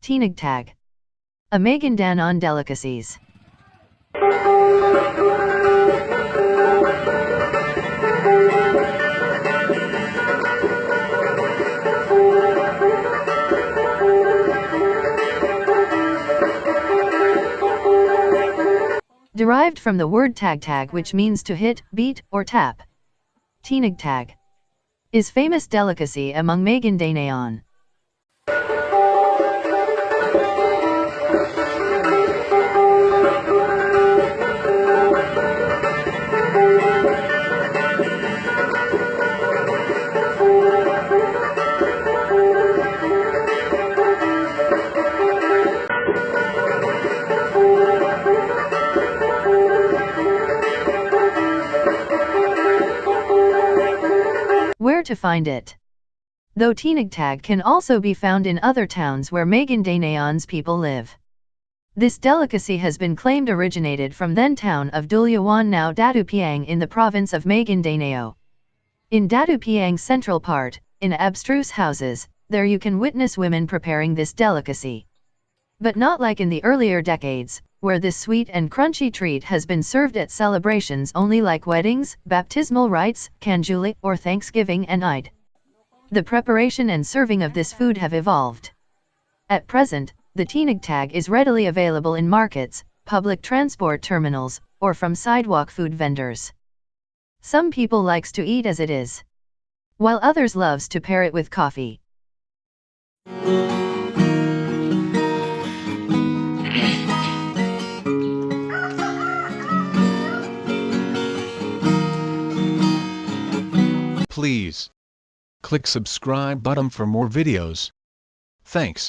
Tinagtag. A Magidanaon delicacies. Derived from the word tagtag, which means to hit, beat, or tap. Tinagtag is famous delicacy among Magidanaon. Where to find it? Though Tinagtag can also be found in other towns where Magidanaon's people live. This delicacy has been claimed originated from then town of Dulyawan, now Dadupiang, in the province of Maguindanao. In Dadupiang's central part, in abstruse houses, there you can witness women preparing this delicacy. But not like in the earlier decades, where this sweet and crunchy treat has been served at celebrations only like weddings, baptismal rites, Kanjuli, or Thanksgiving and Eid. The preparation and serving of this food have evolved. At present, the Tinagtag is readily available in markets, public transport terminals, or from sidewalk food vendors. Some people likes to eat as it is, while others loves to pair it with coffee. Please click subscribe button for more videos. Thanks.